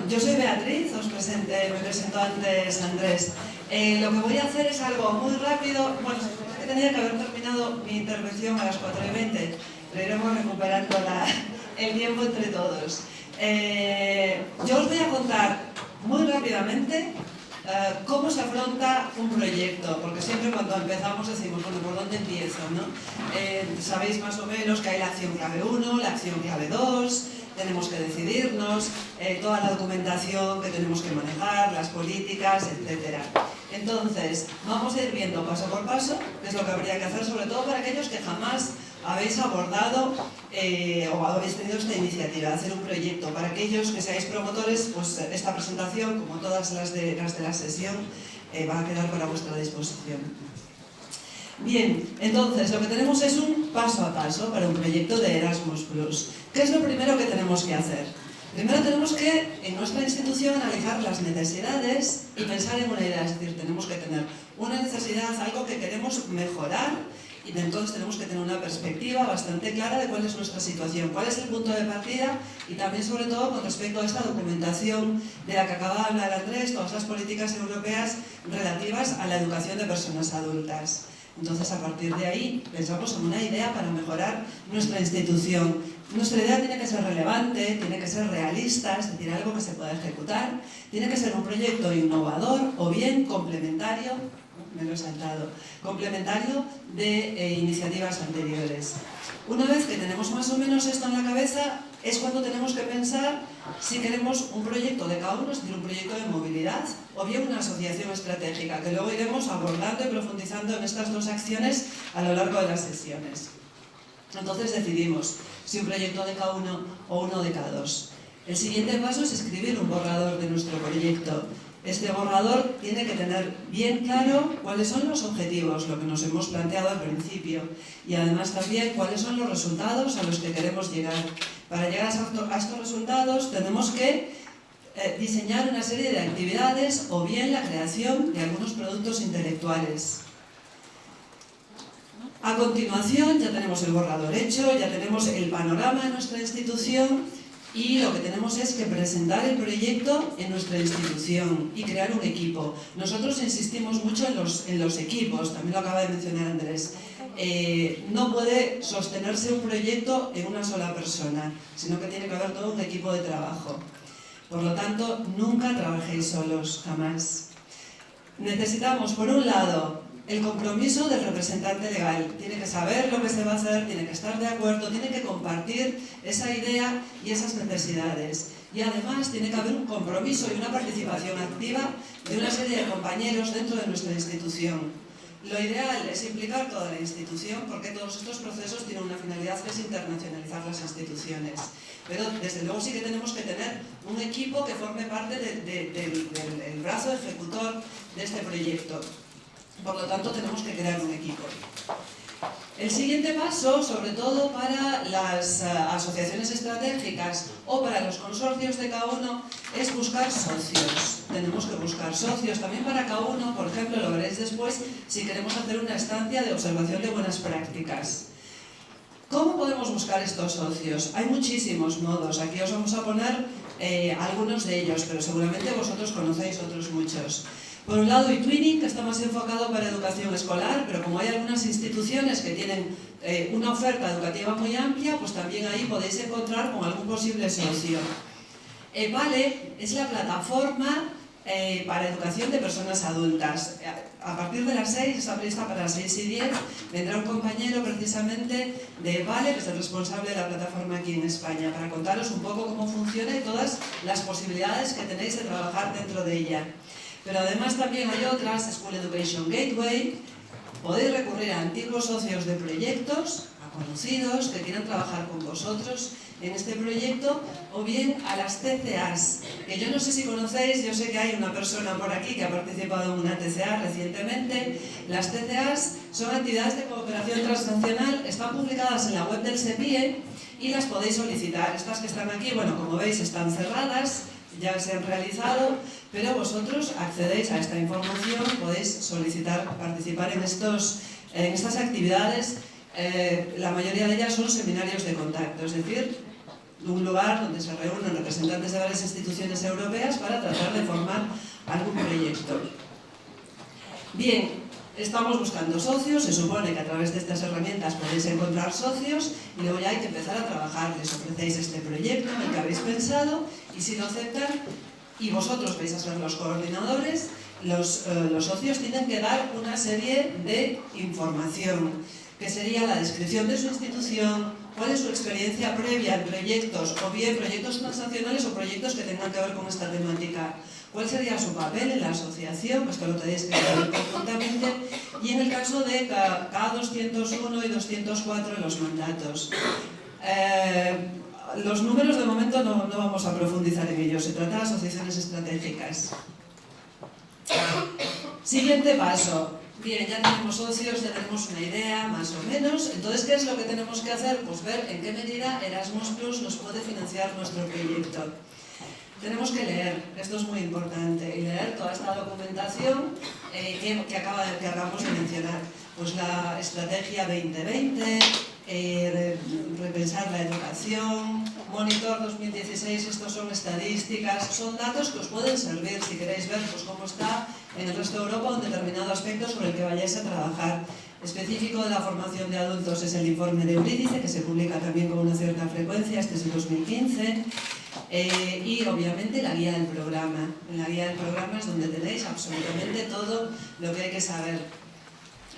yo soy Beatriz, me presentó antes Andrés. Lo que voy a hacer es algo muy rápido. Bueno, tenía que haber terminado mi intervención a las 4:20, pero iremos recuperando el tiempo entre todos. Yo os voy a contar muy rápidamente cómo se afronta un proyecto, porque siempre cuando empezamos decimos, bueno, ¿por dónde empiezo? ¿No? Sabéis más o menos que hay la acción clave 1, la acción clave 2, tenemos que decidirnos, toda la documentación que tenemos que manejar, las políticas, etc. Entonces, vamos a ir viendo paso por paso qué es lo que habría que hacer, sobre todo para aquellos que jamás habéis abordado o habéis tenido esta iniciativa de hacer un proyecto. Para aquellos que seáis promotores, pues esta presentación, como todas las de la sesión, va a quedar para vuestra disposición. Bien, entonces lo que tenemos es un paso a paso para un proyecto de Erasmus+. ¿Qué es lo primero que tenemos que hacer? Primero tenemos que, en nuestra institución, analizar las necesidades y pensar en una idea. Es decir, tenemos que tener una necesidad, algo que queremos mejorar, y entonces tenemos que tener una perspectiva bastante clara de cuál es nuestra situación, cuál es el punto de partida, y también sobre todo con respecto a esta documentación de la que acaba de hablar Andrés, todas las políticas europeas relativas a la educación de personas adultas. Entonces, a partir de ahí, pensamos en una idea para mejorar nuestra institución. Nuestra idea tiene que ser relevante, tiene que ser realista, es decir, algo que se pueda ejecutar, tiene que ser un proyecto innovador o bien complementario, me lo he saltado, complementario de iniciativas anteriores. Una vez que tenemos más o menos esto en la cabeza, es cuando tenemos que pensar si queremos un proyecto de cada uno, es decir, un proyecto de movilidad, o bien una asociación estratégica, que luego iremos abordando y profundizando en estas dos acciones a lo largo de las sesiones. Entonces decidimos si un proyecto de cada uno o uno de cada dos. El siguiente paso es escribir un borrador de nuestro proyecto. Este borrador tiene que tener bien claro cuáles son los objetivos, lo que nos hemos planteado al principio, y además también cuáles son los resultados a los que queremos llegar. Para llegar a estos resultados tenemos que diseñar una serie de actividades o bien la creación de algunos productos intelectuales. A continuación ya tenemos el borrador hecho, ya tenemos el panorama de nuestra institución, y lo que tenemos es que presentar el proyecto en nuestra institución y crear un equipo. Nosotros insistimos mucho en los equipos, también lo acaba de mencionar Andrés. No puede sostenerse un proyecto en una sola persona, sino que tiene que haber todo un equipo de trabajo. Por lo tanto, nunca trabajéis solos, jamás. Necesitamos, por un lado, el compromiso del representante legal. Tiene que saber lo que se va a hacer, tiene que estar de acuerdo, tiene que compartir esa idea y esas necesidades. Y además tiene que haber un compromiso y una participación activa de una serie de compañeros dentro de nuestra institución. Lo ideal es implicar toda la institución, porque todos estos procesos tienen una finalidad que es internacionalizar las instituciones. Pero desde luego sí que tenemos que tener un equipo que forme parte del brazo ejecutor de este proyecto. Por lo tanto, tenemos que crear un equipo. El siguiente paso, sobre todo para las asociaciones estratégicas o para los consorcios de cada uno, es buscar socios. Tenemos que buscar socios también para cada uno. Por ejemplo, lo veréis después si queremos hacer una estancia de observación de buenas prácticas. ¿Cómo podemos buscar estos socios? Hay muchísimos modos. Aquí os vamos a poner algunos de ellos, pero seguramente vosotros conocéis otros muchos. Por un lado, eTwinning, que está más enfocado para educación escolar, pero como hay algunas instituciones que tienen una oferta educativa muy amplia, pues también ahí podéis encontrar con algún posible socio. Vale es la plataforma para educación de personas adultas. A partir de las 6, está prevista para las 6 y 10, vendrá un compañero precisamente de Vale, que es el responsable de la plataforma aquí en España, para contaros un poco cómo funciona y todas las posibilidades que tenéis de trabajar dentro de ella. Pero además también hay otras, School Education Gateway. Podéis recurrir a antiguos socios de proyectos, a conocidos que quieran trabajar con vosotros en este proyecto, o bien a las TCAs, que yo no sé si conocéis, yo sé que hay una persona por aquí que ha participado en una TCA recientemente. Las TCAs son actividades de cooperación transnacional, están publicadas en la web del SEPIE y las podéis solicitar. Estas que están aquí, bueno, como veis, están cerradas, ya se han realizado, pero vosotros accedéis a esta información, podéis solicitar participar en estas actividades. La mayoría de ellas son seminarios de contacto, es decir, un lugar donde se reúnen representantes de varias instituciones europeas para tratar de formar algún proyecto. Bien, estamos buscando socios, se supone que a través de estas herramientas podéis encontrar socios y luego ya hay que empezar a trabajar. Les ofrecéis este proyecto en el que habéis pensado y si lo aceptan y vosotros vais a ser los coordinadores, los socios tienen que dar una serie de información, que sería la descripción de su institución, cuál es su experiencia previa en proyectos, o bien proyectos transnacionales o proyectos que tengan que ver con esta temática. ¿Cuál sería su papel en la asociación? Pues que lo tenéis que ver conjuntamente. Y en el caso de K201 y 204, los mandatos. Los números de momento no vamos a profundizar en ellos, se trata de asociaciones estratégicas. Siguiente paso. Bien, ya tenemos socios, ya tenemos una idea, más o menos. Entonces, ¿qué es lo que tenemos que hacer? Pues ver en qué medida Erasmus Plus nos puede financiar nuestro proyecto. Tenemos que leer, esto es muy importante, y leer toda esta documentación que acabamos de mencionar. Pues la Estrategia 2020, repensar la educación, Monitor 2016, estos son estadísticas, son datos que os pueden servir si queréis ver pues, cómo está en el resto de Europa un determinado aspecto sobre el que vayáis a trabajar. Específico de la formación de adultos es el informe de Eurídice, que se publica también con una cierta frecuencia, este es el 2015. Y obviamente la guía del programa. En la guía del programa es donde tenéis absolutamente todo lo que hay que saber.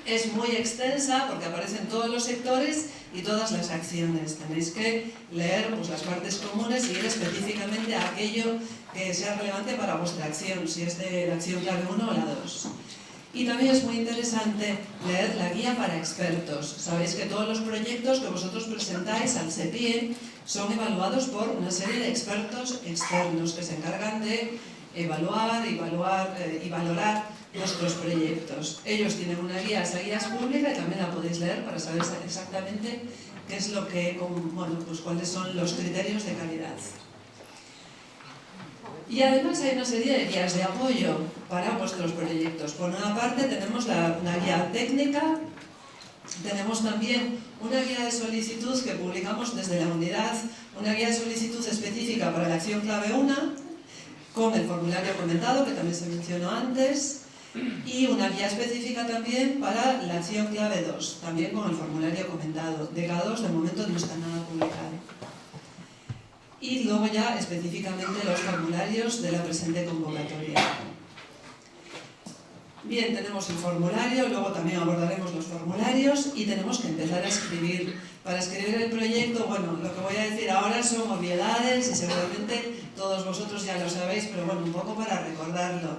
Es muy extensa porque aparecen todos los sectores y todas las acciones. Tenéis que leer pues, las partes comunes y ir específicamente a aquello que sea relevante para vuestra acción, si es de la acción clave 1 o la 2. Y también es muy interesante leer la guía para expertos. Sabéis que todos los proyectos que vosotros presentáis al CEPIE son evaluados por una serie de expertos externos que se encargan de evaluar y valorar nuestros proyectos. Ellos tienen una guía, esa guía es pública y también la podéis leer para saber exactamente qué es lo que, bueno, pues cuáles son los criterios de calidad. Y además hay una serie de guías de apoyo para vuestros proyectos. Por una parte tenemos una guía técnica, tenemos también una guía de solicitud que publicamos desde la unidad, una guía de solicitud específica para la acción clave 1, con el formulario comentado, que también se mencionó antes, y una guía específica también para la acción clave 2, también con el formulario comentado. De K2 de momento no está nada publicado. Y luego ya específicamente los formularios de la presente convocatoria. Bien, tenemos el formulario, luego también abordaremos los formularios y tenemos que empezar a escribir. Para escribir el proyecto, bueno, lo que voy a decir ahora son obviedades y seguramente todos vosotros ya lo sabéis, pero bueno, un poco para recordarlo.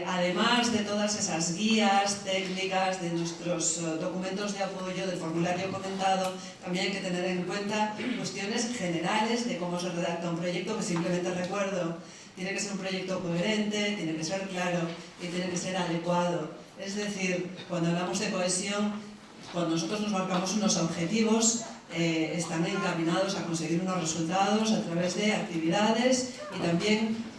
Además de todas esas guías técnicas, de nuestros documentos de apoyo, del formulario comentado, también hay que tener en cuenta cuestiones generales de cómo se redacta un proyecto, que simplemente recuerdo, tiene que ser un proyecto coherente, tiene que ser claro y tiene que ser adecuado. Es decir, cuando hablamos de cohesión, cuando nosotros nos marcamos unos objetivos, están encaminados a conseguir unos resultados a través de actividades y también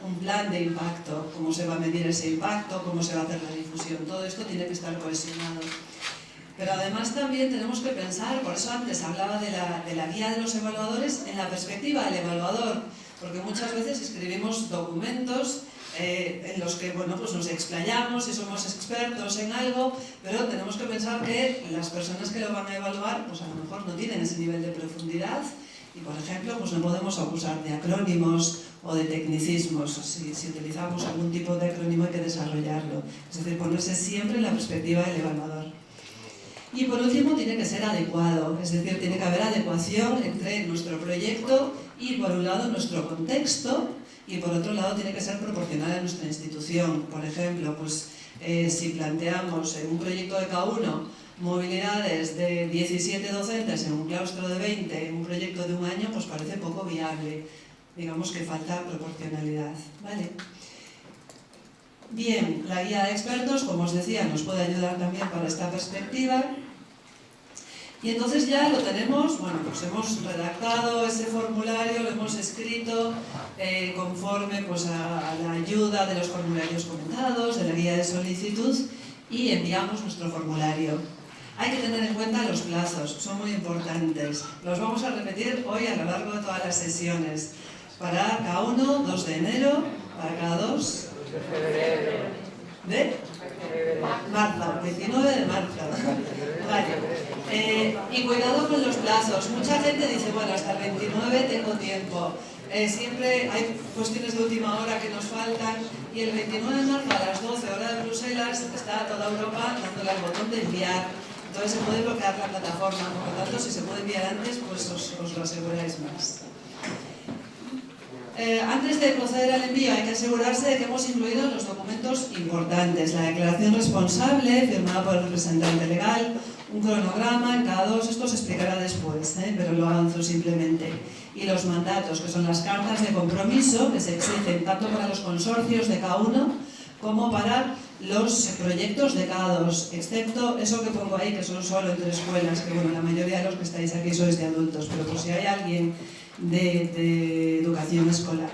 un plan de impacto, cómo se va a medir ese impacto, cómo se va a hacer la difusión, todo esto tiene que estar cohesionado. Pero además también tenemos que pensar, por eso antes hablaba de la guía de los evaluadores, en la perspectiva del evaluador, porque muchas veces escribimos documentos en los que bueno, pues nos explayamos y somos expertos en algo, pero tenemos que pensar que las personas que lo van a evaluar pues a lo mejor no tienen ese nivel de profundidad y, por ejemplo, pues no podemos abusar de acrónimos o de tecnicismos. Si utilizamos algún tipo de acrónimo hay que desarrollarlo. Es decir, ponerse siempre en la perspectiva del evaluador. Y por último, tiene que ser adecuado, es decir, tiene que haber adecuación entre nuestro proyecto y, por un lado, nuestro contexto, y por otro lado, tiene que ser proporcional a nuestra institución. Por ejemplo, pues, si planteamos en un proyecto de K1 movilidades de 17 docentes en un claustro de 20 en un proyecto de un año, pues parece poco viable. Digamos que falta proporcionalidad, ¿vale? Bien, la guía de expertos, como os decía, nos puede ayudar también para esta perspectiva. Y entonces ya lo tenemos, bueno, pues hemos redactado ese formulario, lo hemos escrito conforme pues, a la ayuda de los formularios comentados, de la guía de solicitud, y enviamos nuestro formulario. Hay que tener en cuenta los plazos, son muy importantes. Los vamos a repetir hoy a lo largo de todas las sesiones. Para cada uno, 2 de enero, para cada dos... ¿De? Marzo, 29 de marzo. Vale. Y cuidado con los plazos. Mucha gente dice, bueno, hasta el 29 tengo tiempo. Siempre hay cuestiones de última hora que nos faltan y el 29 de marzo a las 12 horas de Bruselas está toda Europa dándole al botón de enviar. Entonces se puede bloquear la plataforma. Por lo tanto, si se puede enviar antes, pues os lo aseguráis más. Antes de proceder al envío hay que asegurarse de que hemos incluido los documentos importantes, la declaración responsable firmada por el representante legal, un cronograma, en cada dos, esto se explicará después, pero lo avanzo simplemente, y los mandatos, que son las cartas de compromiso que se exigen tanto para los consorcios de cada uno como para los proyectos de cada dos, excepto eso que pongo ahí, que son solo entre escuelas, que bueno, la mayoría de los que estáis aquí sois de adultos, pero por si hay alguien de educación escolar.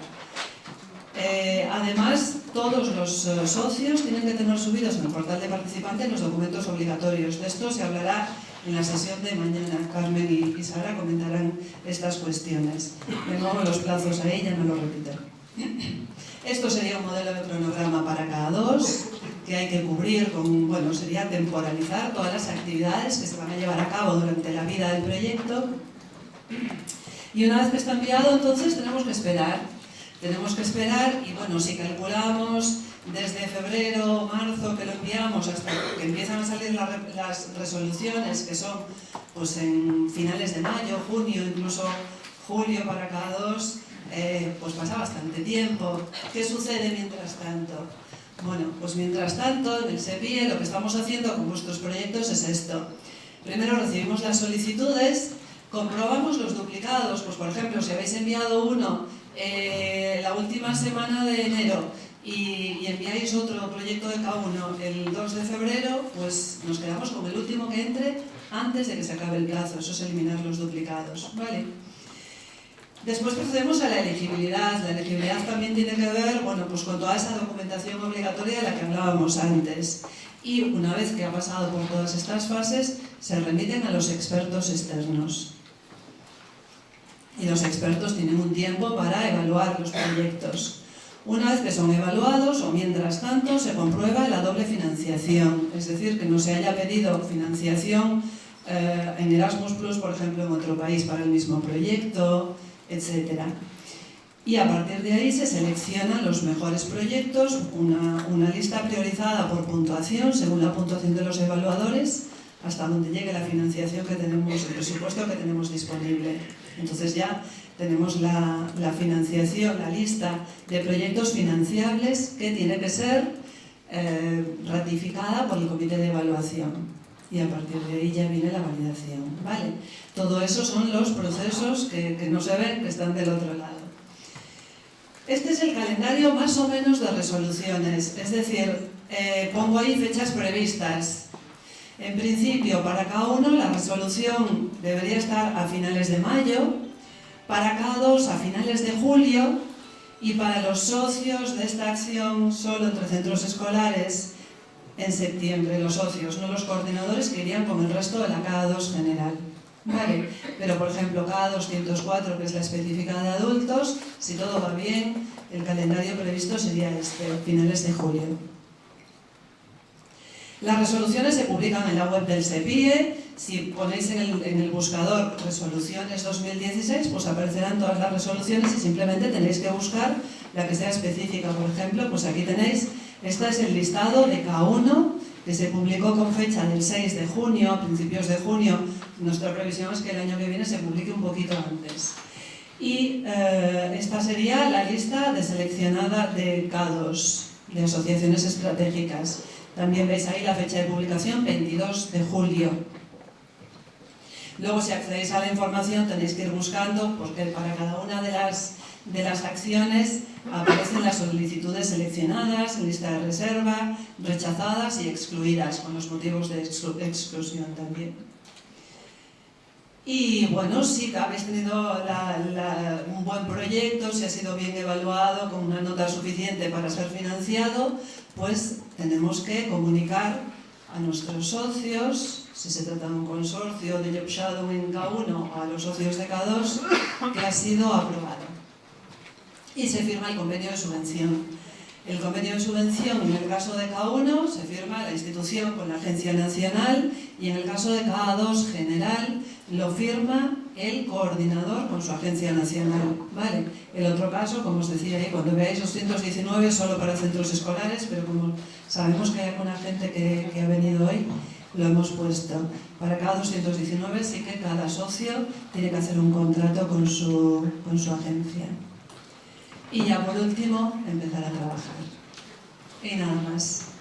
Además, todos los socios tienen que tener subidos en el portal de participante los documentos obligatorios. De esto se hablará en la sesión de mañana. Carmen y Sara comentarán estas cuestiones. De nuevo, los plazos ahí ya no lo repito. Esto sería un modelo de cronograma para cada dos, que hay que cubrir con, bueno, sería temporalizar todas las actividades que se van a llevar a cabo durante la vida del proyecto. Y una vez que está enviado, entonces tenemos que esperar. Tenemos que esperar y bueno, si calculamos desde febrero o marzo que lo enviamos hasta que empiezan a salir las resoluciones, que son pues en finales de mayo, junio, incluso julio para cada dos, pues pasa bastante tiempo. ¿Qué sucede mientras tanto? Bueno, pues mientras tanto en el SEPIE lo que estamos haciendo con vuestros proyectos es esto. Primero recibimos las solicitudes, comprobamos los duplicados, pues por ejemplo, si habéis enviado uno la última semana de enero y enviáis otro proyecto de cada uno el 2 de febrero, pues nos quedamos con el último que entre antes de que se acabe el plazo, eso es eliminar los duplicados, ¿vale? Después procedemos a la elegibilidad. La elegibilidad también tiene que ver, bueno, pues con toda esa documentación obligatoria de la que hablábamos antes. Y una vez que ha pasado por todas estas fases, se remiten a los expertos externos. Y los expertos tienen un tiempo para evaluar los proyectos. Una vez que son evaluados, o mientras tanto, se comprueba la doble financiación. Es decir, que no se haya pedido financiación en Erasmus+, por ejemplo, en otro país para el mismo proyecto, etc. Y a partir de ahí se seleccionan los mejores proyectos, una lista priorizada por puntuación, según la puntuación de los evaluadores, hasta donde llegue la financiación que tenemos, el presupuesto que tenemos disponible. Entonces ya tenemos la financiación, la lista de proyectos financiables que tiene que ser ratificada por el comité de evaluación. Y a partir de ahí ya viene la validación, ¿vale? Todo eso son los procesos que no se ven, que están del otro lado. Este es el calendario más o menos de resoluciones, es decir, pongo ahí fechas previstas. En principio, para cada uno la resolución debería estar a finales de mayo, para cada dos a finales de julio y para los socios de esta acción solo entre centros escolares en septiembre, los socios, no los coordinadores que irían con el resto de la cada dos general. Vale, pero por ejemplo cada 204, que es la específica de adultos, si todo va bien, el calendario previsto sería finales de julio. Las resoluciones se publican en la web del SEPIE. Si ponéis en el buscador resoluciones 2016, pues aparecerán todas las resoluciones y simplemente tenéis que buscar la que sea específica. Por ejemplo, pues aquí tenéis, este es el listado de K1 que se publicó con fecha del 6 de junio, a principios de junio. Nuestra previsión es que el año que viene se publique un poquito antes. Y esta sería la lista de seleccionada de K2, de asociaciones estratégicas. También veis ahí la fecha de publicación, 22 de julio. Luego, si accedéis a la información, tenéis que ir buscando, porque para cada una de las acciones aparecen las solicitudes seleccionadas, en lista de reserva, rechazadas y excluidas, con los motivos de exclusión también. Y bueno, si habéis tenido un buen proyecto, si ha sido bien evaluado, con una nota suficiente para ser financiado, pues tenemos que comunicar a nuestros socios si se trata de un consorcio de job shadow en K1 a los socios de K2, que ha sido aprobado. Y se firma el convenio de subvención. El convenio de subvención, en el caso de K1, se firma la institución con la Agencia Nacional, y en el caso de K2 general lo firma el coordinador con su Agencia Nacional. ¿Vale? El otro caso, como os decía ahí, cuando veáis 219 solo para centros escolares, pero como sabemos que hay alguna gente que ha venido hoy, lo hemos puesto. Para cada 219 sí que cada socio tiene que hacer un contrato con su agencia. Y ya por último, empezar a trabajar. Y nada más.